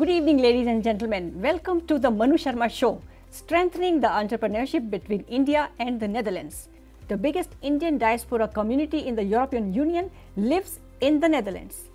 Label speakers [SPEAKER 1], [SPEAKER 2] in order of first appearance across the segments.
[SPEAKER 1] Good evening, ladies and gentlemen. Welcome to the Manu Sharma Show, strengthening the entrepreneurship between India and the Netherlands. The biggest Indian diaspora community in the European Union lives in the Netherlands.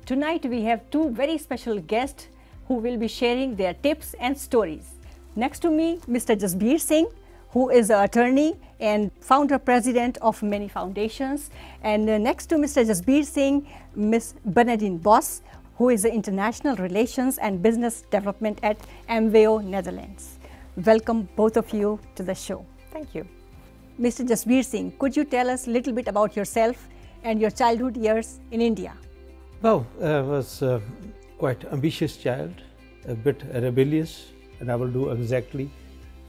[SPEAKER 1] Tonight we have two very special guests who will be sharing their tips and stories. Next to me, Mr. Jasbir Singh, who is an attorney and founder-president of many foundations. And next to Mr. Jasbir Singh, Ms. Bernedine Bos, who is the International Relations and Business Development at MWO Netherlands. Welcome both of you to the show.
[SPEAKER 2] Thank you.
[SPEAKER 1] Mr. Jasbir Singh, could you tell us a little bit about yourself and your childhood years in India?
[SPEAKER 3] Well, I was quite ambitious child, a bit rebellious, and I will do exactly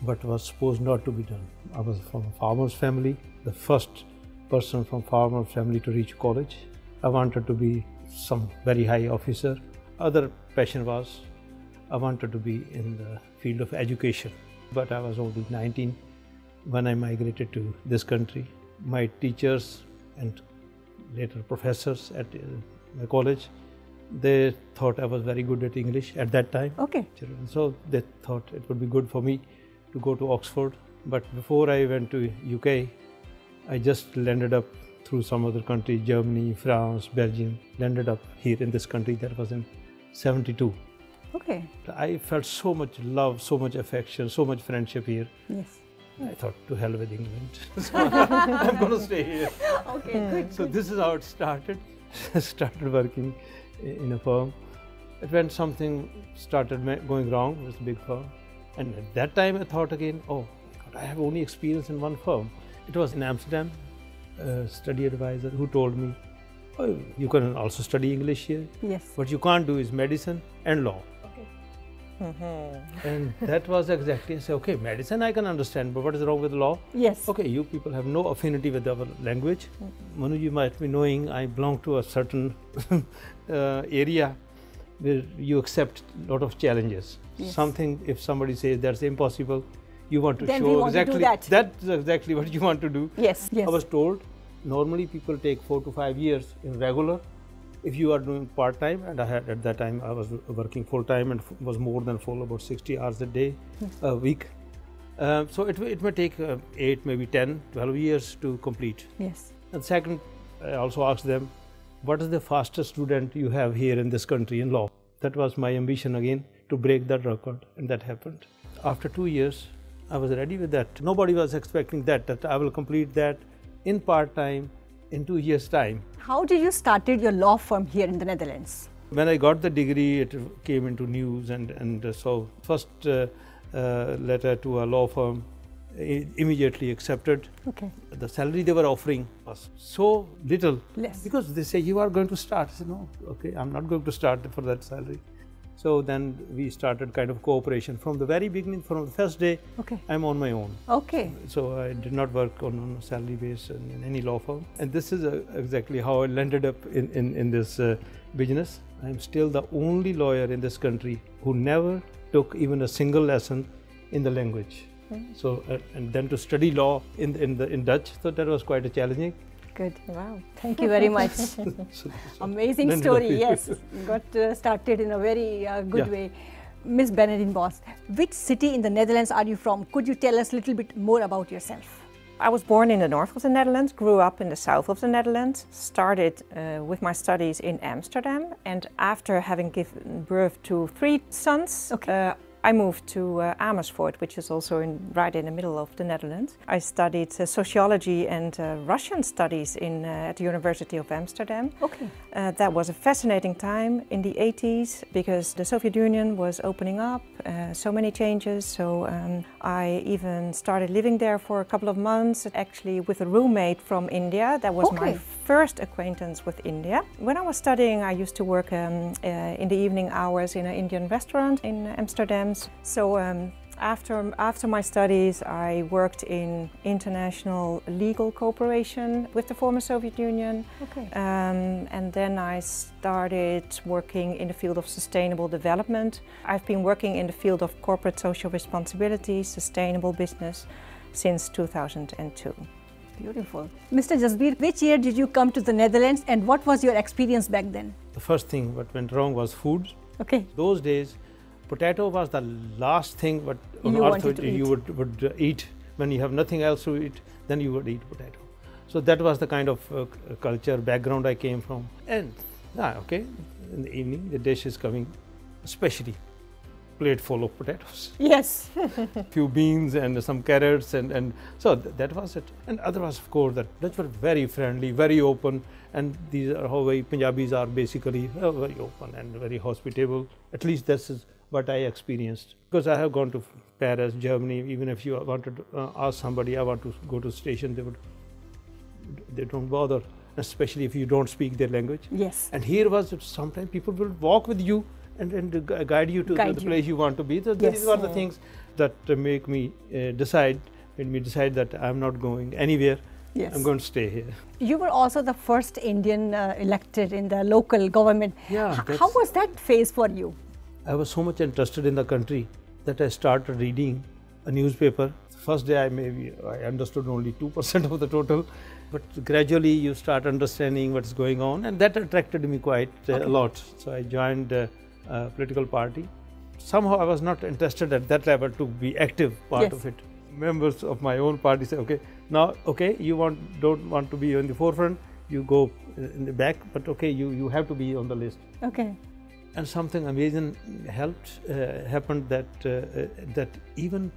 [SPEAKER 3] what was supposed not to be done. I was from a farmer's family, the first person from farmer's family to reach college. I wanted to be some very high officer. Other passion was I wanted to be in the field of education, but I was only 19 when I migrated to this country. My teachers and later professors at the college, they thought I was very good at English at that time.
[SPEAKER 1] Okay.
[SPEAKER 3] So they thought it would be good for me to go to Oxford. But before I went to UK, I just landed up through some other country, Germany, France, Belgium, landed up here in this country. That was in 72.
[SPEAKER 1] Okay.
[SPEAKER 3] I felt so much love, so much affection, so much friendship here.
[SPEAKER 1] Yes.
[SPEAKER 3] I thought, to hell with England. So I'm going to stay here.
[SPEAKER 1] Okay, good.
[SPEAKER 3] So this is how it started. I started working in a firm. When something started going wrong, it was a big firm. And at that time I thought again, oh my God, I have only experience in one firm. It was in Amsterdam, a study advisor who told me, oh, you can also study English here.
[SPEAKER 1] Yes.
[SPEAKER 3] What you can't do is medicine and law. And that was exactly, I said, okay, medicine I can understand, but what is wrong with law?
[SPEAKER 1] Yes.
[SPEAKER 3] Okay, you people have no affinity with our language. Manu, you might be knowing I belong to a certain area where you accept a lot of challenges.
[SPEAKER 1] Yes.
[SPEAKER 3] Something, if somebody says that's impossible, you want to
[SPEAKER 1] Then
[SPEAKER 3] show
[SPEAKER 1] we want
[SPEAKER 3] exactly
[SPEAKER 1] to do that.
[SPEAKER 3] That's exactly what you want to do.
[SPEAKER 1] Yes. Yes.
[SPEAKER 3] I was told normally people take 4 to 5 years in regular. If you are doing part-time, and I had at that time I was working full-time and was more than full, about 60 hours a day, a week. So it may take 8, maybe 10, 12 years to complete.
[SPEAKER 1] Yes.
[SPEAKER 3] And second, I also asked them, what is the fastest student you have here in this country in law? That was my ambition again, to break that record, and that happened. After 2 years, I was ready with that. Nobody was expecting that I will complete that in part-time in 2 years' time.
[SPEAKER 1] How did you started your law firm here in the Netherlands?
[SPEAKER 3] When I got the degree, it came into news, and so first letter to a law firm immediately accepted.
[SPEAKER 1] Okay.
[SPEAKER 3] The salary they were offering was so little.
[SPEAKER 1] Less.
[SPEAKER 3] Because they say, you are going to start. I said, no, okay, I'm not going to start for that salary. So then we started kind of cooperation. From the very beginning, from the first day,
[SPEAKER 1] Okay.
[SPEAKER 3] I'm on my own.
[SPEAKER 1] Okay.
[SPEAKER 3] So I did not work on a salary base in any law firm. And this is exactly how I landed up in this business. I'm still the only lawyer in this country who never took even a single lesson in the language. So and then to study law in Dutch, so that was quite a challenging.
[SPEAKER 1] Good. Wow. Thank you very much. Amazing story. Yes. Got started in a very good way. Ms. Bernedine Bos, which city in the Netherlands are you from? Could you tell us a little bit more about yourself?
[SPEAKER 2] I was born in the north of the Netherlands, grew up in the south of the Netherlands, started with my studies in Amsterdam, and after having given birth to 3 sons, I moved to Amersfoort, which is also right in the middle of the Netherlands. I studied sociology and Russian studies at the University of Amsterdam.
[SPEAKER 1] Okay.
[SPEAKER 2] That was a fascinating time in the 80s because the Soviet Union was opening up, so many changes. So I even started living there for a couple of months, actually with a roommate from India. That was my first acquaintance with India. When I was studying, I used to work in the evening hours in an Indian restaurant in Amsterdam. So after my studies, I worked in international legal cooperation with the former Soviet Union.
[SPEAKER 1] Okay.
[SPEAKER 2] And then I started working in the field of sustainable development. I've been working in the field of corporate social responsibility, sustainable business since 2002.
[SPEAKER 1] Beautiful. Mr. Jasbir, which year did you come to the Netherlands and what was your experience back then?
[SPEAKER 3] The first thing what went wrong was food.
[SPEAKER 1] Okay.
[SPEAKER 3] Those days, potato was the last thing what on
[SPEAKER 1] You
[SPEAKER 3] earth
[SPEAKER 1] wanted to
[SPEAKER 3] you would eat. When you have nothing else to eat, then you would eat potato. So that was the kind of culture background I came from. And okay, in the evening the dish is coming, especially plate full of potatoes.
[SPEAKER 1] Yes.
[SPEAKER 3] Few beans and some carrots, and so that was it. And other was, of course, that Dutch were very friendly, very open, and these are how Punjabis are basically very open and very hospitable. At least this is what I experienced, because I have gone to Paris, Germany. Even if you wanted to ask somebody, I want to go to the station, they don't bother, especially if you don't speak their language.
[SPEAKER 1] Yes.
[SPEAKER 3] And here was sometimes people will walk with you and guide you to the place you want to be. So these are the things that made me decide that I'm not going anywhere.
[SPEAKER 1] Yes.
[SPEAKER 3] I'm going to stay here.
[SPEAKER 1] You were also the first Indian elected in the local government.
[SPEAKER 3] Yeah.
[SPEAKER 1] How was that phase for you?
[SPEAKER 3] I was so much interested in the country that I started reading a newspaper. The first day I understood only 2% of the total, but gradually you start understanding what's going on, and that attracted me quite a lot. So I joined a political party. Somehow I was not interested at that level to be active part of it. Members of my own party say, okay, you don't want to be in the forefront, you go in the back, but okay, you have to be on the list.
[SPEAKER 1] Okay.
[SPEAKER 3] And something amazing happened that even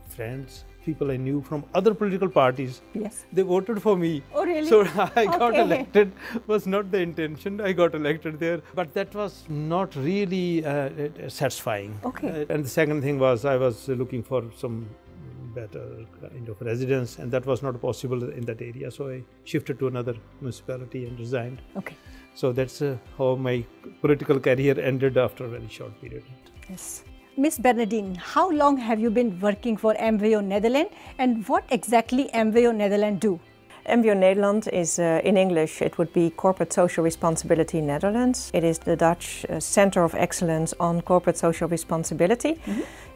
[SPEAKER 3] friends, people I knew from other political parties, they voted for me.
[SPEAKER 1] Oh, really?
[SPEAKER 3] So I got elected. Was not the intention. I got elected there, but that was not really satisfying.
[SPEAKER 1] Okay.
[SPEAKER 3] And the second thing was I was looking for some better kind of residence, and that was not possible in that area. So I shifted to another municipality and resigned.
[SPEAKER 1] Okay.
[SPEAKER 3] So that's how my political career ended after a very short period.
[SPEAKER 1] Yes. Miss Bernedine, how long have you been working for MVO Netherlands, and what exactly MVO Netherlands do?
[SPEAKER 2] MVO Nederland is, in English, it would be Corporate Social Responsibility Netherlands. It is the Dutch Center of Excellence on Corporate Social Responsibility.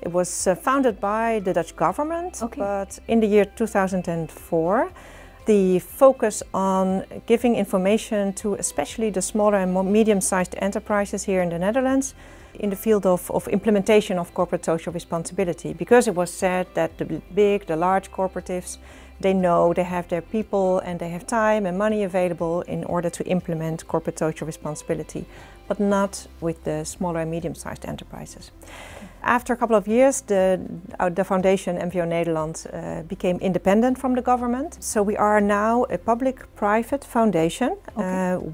[SPEAKER 2] It was founded by the Dutch government, but in the year 2004, the focus on giving information to especially the smaller and more medium-sized enterprises here in the Netherlands in the field of implementation of corporate social responsibility, because it was said that the large corporatives, they know they have their people and they have time and money available in order to implement corporate social responsibility, but not with the smaller and medium-sized enterprises. After a couple of years, the foundation MVO Nederland became independent from the government. So we are now a public-private foundation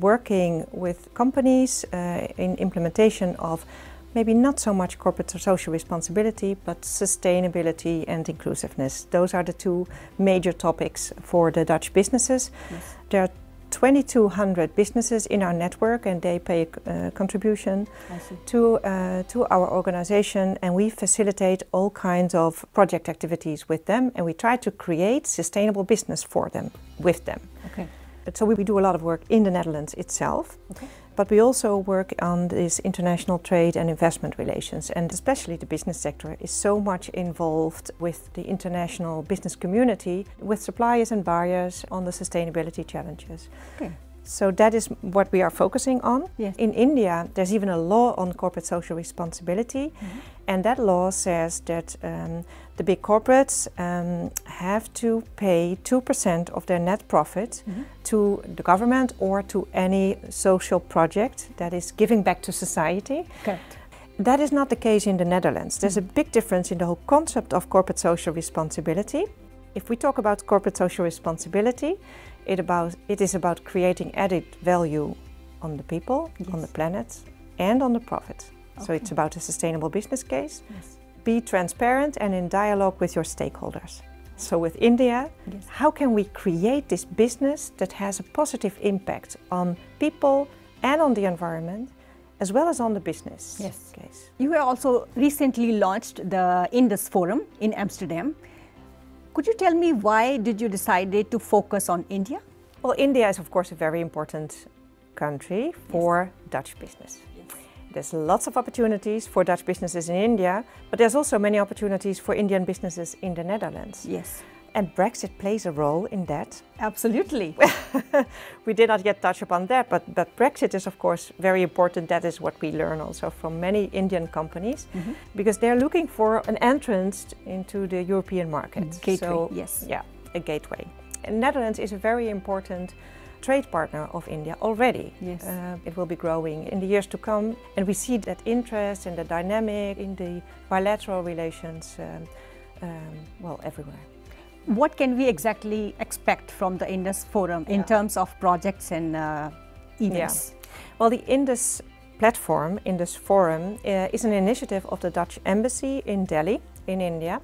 [SPEAKER 2] working with companies in implementation of maybe not so much corporate social responsibility, but sustainability and inclusiveness. Those are the two major topics for the Dutch businesses. Yes. There are 2,200 businesses in our network, and they pay a contribution to our organization, and we facilitate all kinds of project activities with them, and we try to create sustainable business for them, with them.
[SPEAKER 1] Okay.
[SPEAKER 2] So we do a lot of work in the Netherlands itself. Okay. But we also work on this international trade and investment relations, and especially the business sector is so much involved with the international business community, with suppliers and buyers on the sustainability challenges. Okay. So that is what we are focusing on. Yes. In India, there's even a law on corporate social responsibility, and that law says that the big corporates have to pay 2% of their net profit to the government or to any social project that is giving back to society.
[SPEAKER 1] Correct.
[SPEAKER 2] That is not the case in the Netherlands. There's a big difference in the whole concept of corporate social responsibility. If we talk about corporate social responsibility, it is about creating added value on the people, on the planet, and on the profit. Okay. So it's about a sustainable business case. Yes. Be transparent and in dialogue with your stakeholders. So with India, how can we create this business that has a positive impact on people and on the environment, as well as on the business case?
[SPEAKER 1] You have also recently launched the Indus Forum in Amsterdam. Could you tell me why did you decide to focus on India?
[SPEAKER 2] Well, India is of course a very important country for Dutch business. There's lots of opportunities for Dutch businesses in India, but there's also many opportunities for Indian businesses in the Netherlands.
[SPEAKER 1] Yes.
[SPEAKER 2] And Brexit plays a role in that.
[SPEAKER 1] Absolutely.
[SPEAKER 2] We did not yet touch upon that, but Brexit is of course very important. That is what we learn also from many Indian companies, because they're looking for an entrance into the European market.
[SPEAKER 1] Gateway,
[SPEAKER 2] so,
[SPEAKER 1] yes.
[SPEAKER 2] Yeah, a gateway. And Netherlands is a very important trade partner of India already.
[SPEAKER 1] Yes.
[SPEAKER 2] It will be growing in the years to come, and we see that interest and the dynamic in the bilateral relations well, everywhere.
[SPEAKER 1] What can we exactly expect from the Indus Forum in terms of projects and events?
[SPEAKER 2] Yeah. Well, the Indus platform, Indus Forum, is an initiative of the Dutch Embassy in Delhi, in India.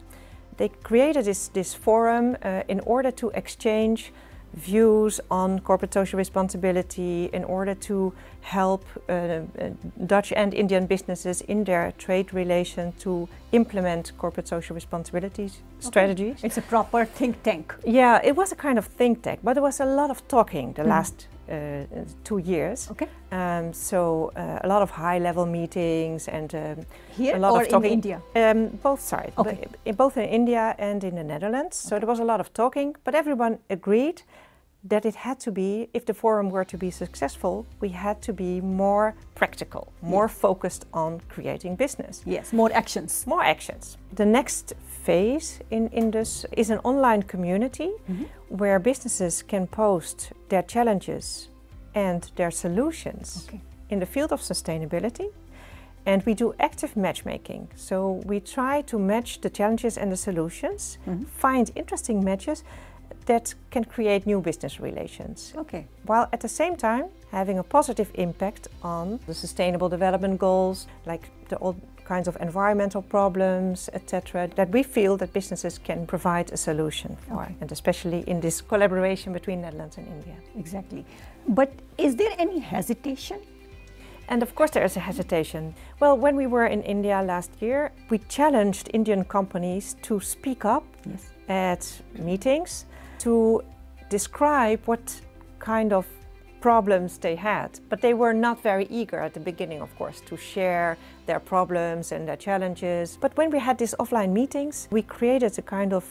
[SPEAKER 2] They created this forum in order to exchange views on corporate social responsibility, in order to help Dutch and Indian businesses in their trade relation to implement corporate social responsibilities strategies.
[SPEAKER 1] It's a proper think tank.
[SPEAKER 2] Yeah, it was a kind of think tank, but there was a lot of talking the last 2 years.
[SPEAKER 1] Okay.
[SPEAKER 2] So a lot of high-level meetings and
[SPEAKER 1] here
[SPEAKER 2] a lot
[SPEAKER 1] or
[SPEAKER 2] of talking.
[SPEAKER 1] in India?
[SPEAKER 2] Both sides.
[SPEAKER 1] Okay.
[SPEAKER 2] Both in India and in the Netherlands. So there was a lot of talking, but everyone agreed that it had to be, if the forum were to be successful, we had to be more practical, more focused on creating business.
[SPEAKER 1] Yes, more actions.
[SPEAKER 2] More actions. The next phase in Indus is an online community where businesses can post their challenges and their solutions in the field of sustainability. And we do active matchmaking. So we try to match the challenges and the solutions, find interesting matches that can create new business relations.
[SPEAKER 1] Okay.
[SPEAKER 2] While at the same time having a positive impact on the sustainable development goals, like all kinds of environmental problems, etc., that we feel that businesses can provide a solution for, and especially in this collaboration between Netherlands and India.
[SPEAKER 1] Exactly. But is there any hesitation?
[SPEAKER 2] And of course there is a hesitation. Well, when we were in India last year, we challenged Indian companies to speak up at meetings, to describe what kind of problems they had. But they were not very eager at the beginning, of course, to share their problems and their challenges. But when we had these offline meetings, we created a kind of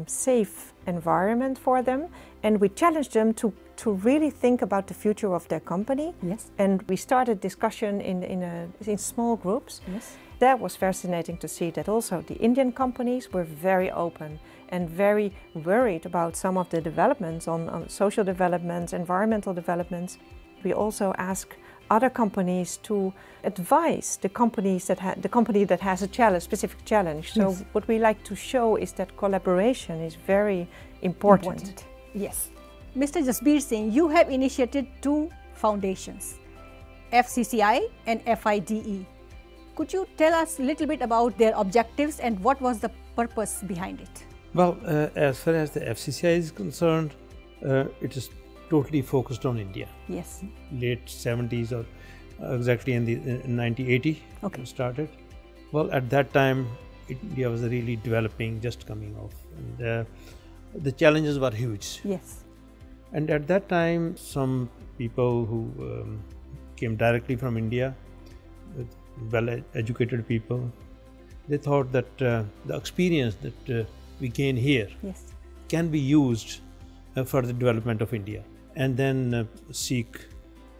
[SPEAKER 2] safe environment for them, and we challenged them to really think about the future of their company.
[SPEAKER 1] Yes.
[SPEAKER 2] And we started discussion in small groups.
[SPEAKER 1] Yes.
[SPEAKER 2] That was fascinating to see that also the Indian companies were very open and very worried about some of the developments on social developments, environmental developments. We also ask other companies to advise the companies the company that has a specific challenge. So what we like to show is that collaboration is very important.
[SPEAKER 1] Yes. Mr. Jasbir Singh, you have initiated 2 foundations, FCCI and FIDE. Could you tell us a little bit about their objectives and what was the purpose behind it?
[SPEAKER 3] Well, as far as the FCCI is concerned, it is totally focused on India.
[SPEAKER 1] Yes.
[SPEAKER 3] Late 70s or exactly in 1980 it started. Well, at that time, India was really developing, just coming off. And the challenges were huge.
[SPEAKER 1] Yes.
[SPEAKER 3] And at that time, some people who came directly from India, well-educated people, they thought that the experience that we gain here can be used for the development of India, and then seek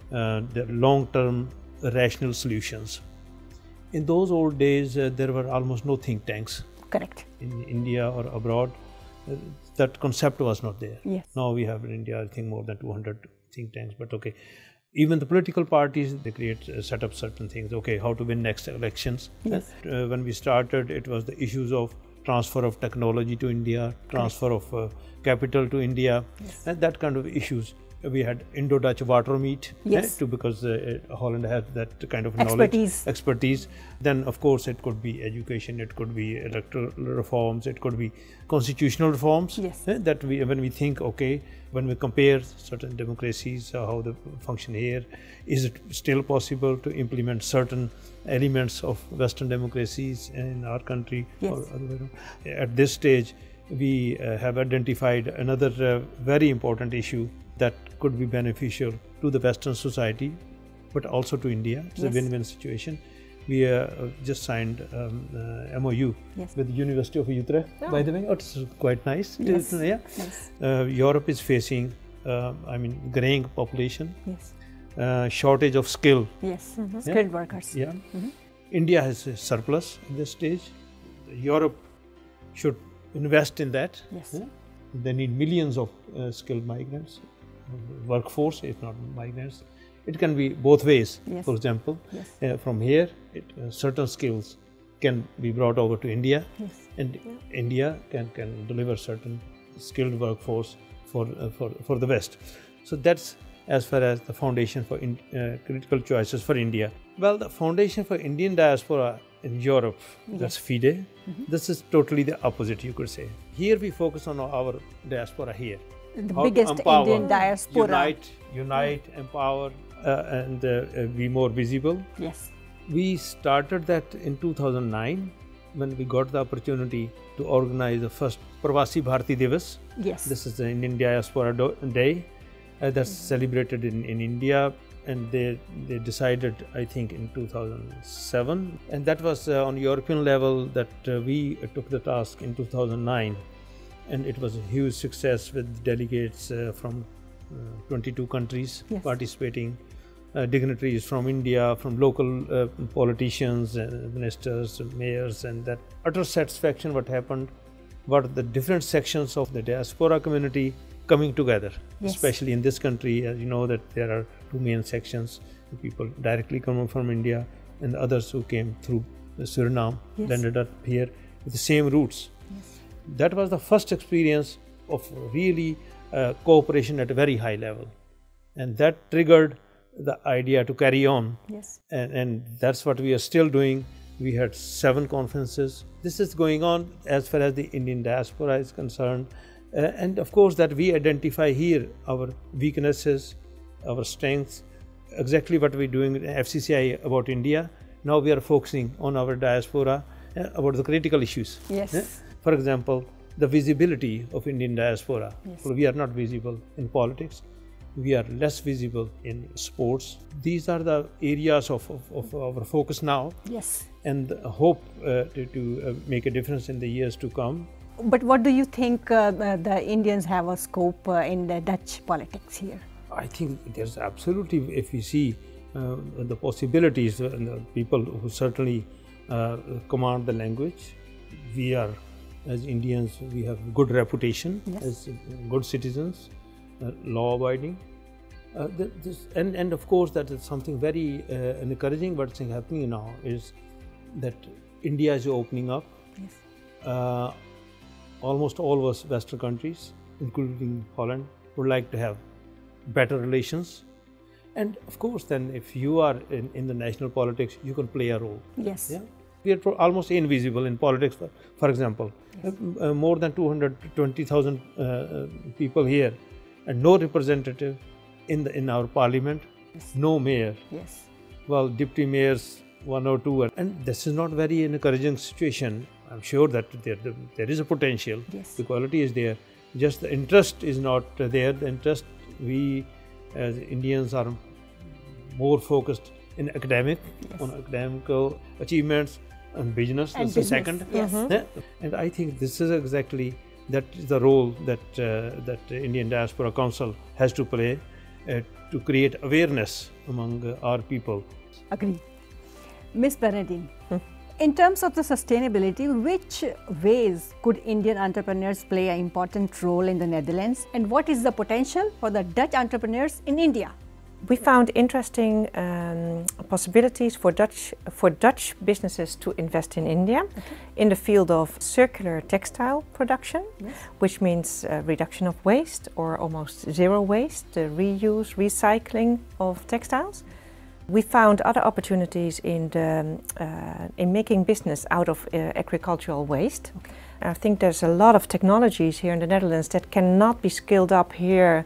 [SPEAKER 3] the long-term rational solutions. In those old days, there were almost no think tanks.
[SPEAKER 1] Correct.
[SPEAKER 3] In India or abroad, that concept was not there.
[SPEAKER 1] Yes.
[SPEAKER 3] Now we have in India, I think, more than 200 think tanks, but okay. Even the political parties, they set up certain things. Okay, how to win next elections.
[SPEAKER 1] Yes.
[SPEAKER 3] When we started, it was the issues of transfer of technology to India, transfer of capital to India, and that kind of issues. We had Indo-Dutch water meet, because Holland has that kind of knowledge, expertise. Then, of course, it could be education, it could be electoral reforms, it could be constitutional reforms. That when we think, okay, when we compare certain democracies, how they function here, is it still possible to implement certain elements of Western democracies in our country? Or at this stage, we have identified another very important issue that could be beneficial to the Western society, but also to India. It's a win-win situation. We just signed MOU with the University of Utrecht, by the way. It's quite nice.
[SPEAKER 1] Yes.
[SPEAKER 3] Yeah.
[SPEAKER 1] Yes.
[SPEAKER 3] Europe is facing, graying population, shortage of skill.
[SPEAKER 1] Yes. Skilled workers.
[SPEAKER 3] Yeah. India has a surplus at this stage. Europe should invest in that.
[SPEAKER 1] Yes.
[SPEAKER 3] They need millions of skilled migrants, workforce, if not migrants. It can be both ways.
[SPEAKER 1] Yes.
[SPEAKER 3] For example,
[SPEAKER 1] Yes.
[SPEAKER 3] from here, certain skills can be brought over to India,
[SPEAKER 1] Yes.
[SPEAKER 3] and India can deliver certain skilled workforce for the West. So that's as far as the foundation for critical choices for India. Well, the foundation for Indian diaspora in Europe, that's FIDE. This is totally the opposite, you could say. Here we focus on our diaspora here.
[SPEAKER 1] The
[SPEAKER 3] How to
[SPEAKER 1] biggest
[SPEAKER 3] empower,
[SPEAKER 1] Indian diaspora.
[SPEAKER 3] Unite, empower, and be more visible.
[SPEAKER 1] Yes.
[SPEAKER 3] We started that in 2009 when we got the opportunity to organize the first Pravasi Bharati Divas.
[SPEAKER 1] Yes.
[SPEAKER 3] This is the Indian Diaspora Day that's celebrated in India, and they decided, I think, in 2007, and that was on European level that we took the task in 2009, and it was a huge success with delegates from 22 countries participating, dignitaries from India, from local politicians, ministers, mayors, and that utter satisfaction what happened, what the different sections of the diaspora community coming together, especially in this country. As you know that there are two main sections, the people directly coming from India and the others who came through Suriname, landed up here with the same roots. That was the first experience of really cooperation at a very high level, and that triggered the idea to carry on.
[SPEAKER 1] Yes.
[SPEAKER 3] And that's what we are still doing. We had 7 conferences. This is going on as far as the Indian diaspora is concerned. And of course that we identify here our weaknesses, our strengths, exactly what we're doing in FCCI about India. Now we are focusing on our diaspora about the critical issues.
[SPEAKER 1] Yes.
[SPEAKER 3] For example, the visibility of Indian diaspora.
[SPEAKER 1] Yes.
[SPEAKER 3] We are not visible in politics. We are less visible in sports. These are the areas of our focus now.
[SPEAKER 1] Yes.
[SPEAKER 3] And hope to make a difference in the years to come.
[SPEAKER 1] But what do you think the Indians have a scope in the Dutch politics here?
[SPEAKER 3] I think there's absolutely, if we see the possibilities, and the people who certainly command the language. We are, as Indians, we have good reputation as good citizens, law-abiding. And of course, that is something very encouraging. What's happening now is that India is opening up.
[SPEAKER 1] Yes.
[SPEAKER 3] Almost all Western countries, including Holland, would like to have better relations. And of course, then if you are in the national politics, you can play a role.
[SPEAKER 1] Yes.
[SPEAKER 3] Yeah? We are almost invisible in politics, for example. Yes. More than 220,000 people here, and no representative in our parliament, no mayor.
[SPEAKER 1] Yes.
[SPEAKER 3] Well, deputy mayors, 1 or 2, and this is not very encouraging situation. I'm sure that there is a potential.
[SPEAKER 1] Yes.
[SPEAKER 3] The quality is there. Just the interest is not there. The interest, we as Indians are more focused in on academical achievements, and business.
[SPEAKER 1] And
[SPEAKER 3] that's
[SPEAKER 1] business.
[SPEAKER 3] the second.
[SPEAKER 1] Yes.
[SPEAKER 3] And I think this is exactly that is the role that the Indian Diaspora Council has to play to create awareness among our people.
[SPEAKER 1] Agree. Ms. Bernedine, in terms of the sustainability, which ways could Indian entrepreneurs play an important role in the Netherlands, and what is the potential for the Dutch entrepreneurs in India?
[SPEAKER 2] We found interesting possibilities for Dutch businesses to invest in India in the field of circular textile production, which means reduction of waste or almost zero waste, the reuse, recycling of textiles. We found other opportunities in making business out of agricultural waste. I think there's a lot of technologies here in the Netherlands that cannot be scaled up here,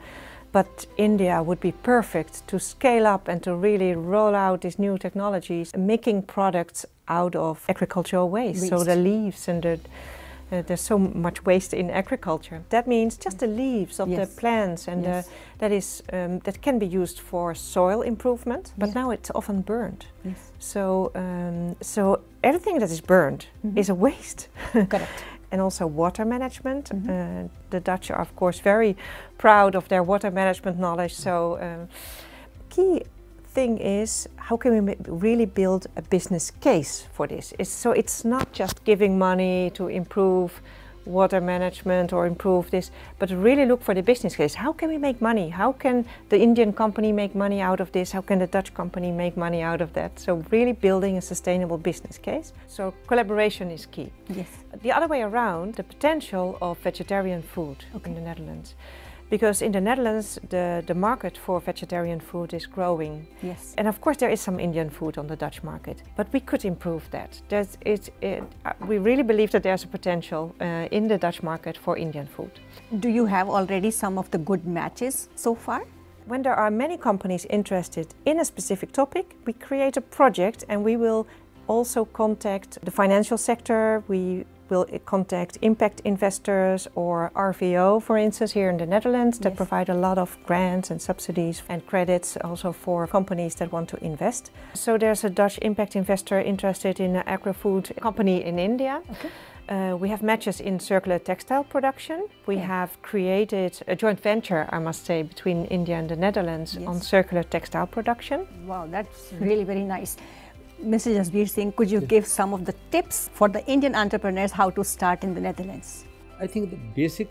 [SPEAKER 2] but India would be perfect to scale up and to really roll out these new technologies, making products out of agricultural waste. So the leaves and There's so much waste in agriculture. That means just the leaves of the plants, and that can be used for soil improvement, but now it's often burned.
[SPEAKER 1] Yes.
[SPEAKER 2] So everything that is burned is a waste.
[SPEAKER 1] Correct.
[SPEAKER 2] And also water management. The Dutch are, of course, very proud of their water management knowledge. So key thing is, how can we really build a business case for this? So it's not just giving money to improve water management or improve this, but really look for the business case. How can we make money? How can the Indian company make money out of this? How can the Dutch company make money out of that? So really building a sustainable business case. So collaboration is key.
[SPEAKER 1] Yes.
[SPEAKER 2] The other way around, the potential of vegetarian food in the Netherlands. Because in the Netherlands, the market for vegetarian food is growing.
[SPEAKER 1] Yes.
[SPEAKER 2] And of course there is some Indian food on the Dutch market, but we could improve that. We really believe that there's a potential in the Dutch market for Indian food.
[SPEAKER 1] Do you have already some of the good matches so far?
[SPEAKER 2] When there are many companies interested in a specific topic, we create a project, and we will also contact the financial sector. We will contact impact investors or RVO, for instance, here in the Netherlands, that provide a lot of grants and subsidies and credits also for companies that want to invest. So there's a Dutch impact investor interested in an agri-food company in India. Okay. We have matches in circular textile production. We have created a joint venture, I must say, between India and the Netherlands on circular textile production.
[SPEAKER 1] Wow, that's really very nice. Mr. Jasbir Singh, could you give some of the tips for the Indian entrepreneurs how to start in the Netherlands?
[SPEAKER 3] I think the basic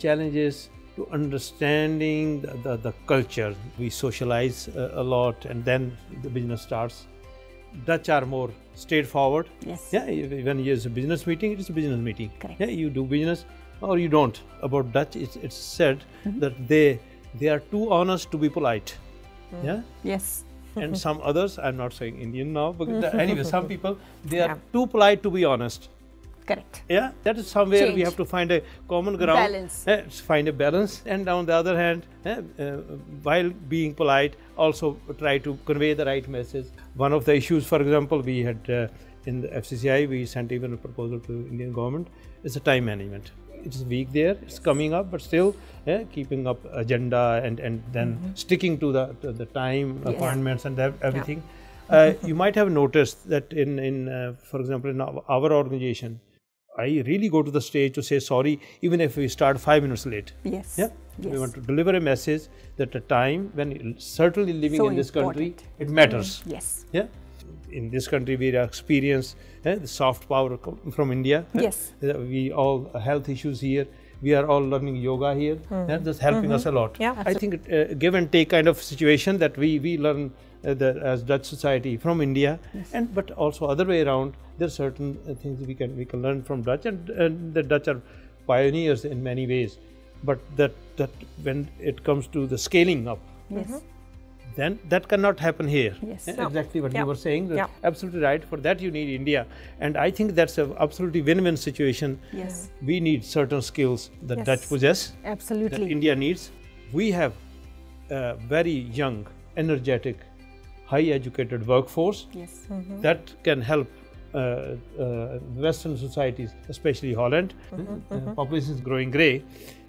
[SPEAKER 3] challenge is to understanding the culture. We socialize a lot, and then the business starts. Dutch are more straightforward.
[SPEAKER 1] Yes.
[SPEAKER 3] Yeah, when there's a business meeting, it's a business meeting.
[SPEAKER 1] Correct.
[SPEAKER 3] Yeah, you do business or you don't. About Dutch, it's said that they are too honest to be polite. Yeah.
[SPEAKER 1] Yes.
[SPEAKER 3] And some others, I'm not saying Indian now, but anyway, some people, they are too polite to be honest.
[SPEAKER 1] Correct.
[SPEAKER 3] Yeah, that is somewhere we have to find a common ground.
[SPEAKER 1] Balance.
[SPEAKER 3] Find a balance, and on the other hand, while being polite, also try to convey the right message. One of the issues, for example, we had in the FCCI, we sent even a proposal to Indian government, is the time management. It's weak there, it's coming up, but still keeping up agenda and then sticking to the time appointments and everything. You might have noticed that in for example, in our organization, I really go to the stage to say sorry, even if we start 5 minutes late.
[SPEAKER 1] Yes.
[SPEAKER 3] Yeah.
[SPEAKER 1] Yes.
[SPEAKER 3] We want to deliver a message that the time when certainly living in this country, it matters.
[SPEAKER 1] Yes.
[SPEAKER 3] Yeah. In this country, we experience the soft power from India.
[SPEAKER 1] Yes.
[SPEAKER 3] We all health issues here. We are all learning yoga here. That's helping us a lot.
[SPEAKER 2] Yeah,
[SPEAKER 3] I think give and take kind of situation that we learn as Dutch society from India, but also other way around. There are certain things we can learn from Dutch, and the Dutch are pioneers in many ways. But that when it comes to the scaling up, then that cannot happen here.
[SPEAKER 1] Yes.
[SPEAKER 3] Exactly what you were saying. Absolutely right. For that you need India, and I think that's an absolutely win-win situation.
[SPEAKER 1] Yes.
[SPEAKER 3] We need certain skills that Dutch possess.
[SPEAKER 1] Absolutely.
[SPEAKER 3] That India needs. We have a very young, energetic, high-educated workforce that can help Western societies, especially Holland. Population is growing grey.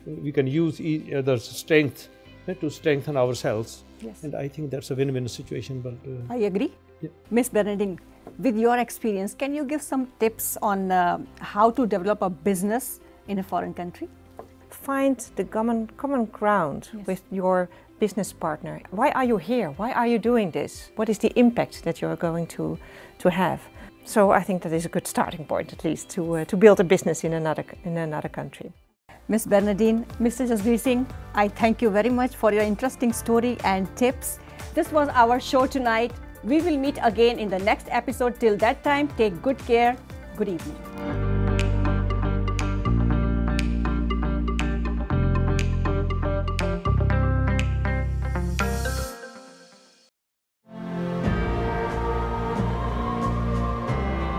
[SPEAKER 3] We can use each other's strength to strengthen ourselves.
[SPEAKER 1] Yes.
[SPEAKER 3] And I think that's a win-win situation. But
[SPEAKER 1] I agree. Yeah. Ms. Bernedine, with your experience, can you give some tips on how to develop a business in a foreign country?
[SPEAKER 2] Find the common ground with your business partner. Why are you here? Why are you doing this? What is the impact that you're going to have? So I think that is a good starting point, at least, to build a business in another country.
[SPEAKER 1] Ms. Bernedine, Mr. Jasbir Singh, I thank you very much for your interesting story and tips. This was our show tonight. We will meet again in the next episode. Till that time, take good care. Good evening.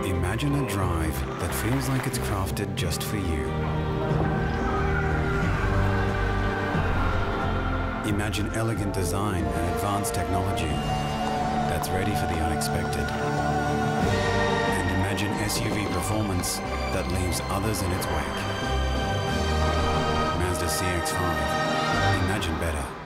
[SPEAKER 4] Imagine a drive that feels like it's crafted just for you. Imagine elegant design and advanced technology that's ready for the unexpected. And imagine SUV performance that leaves others in its wake. Mazda CX-5. Imagine better.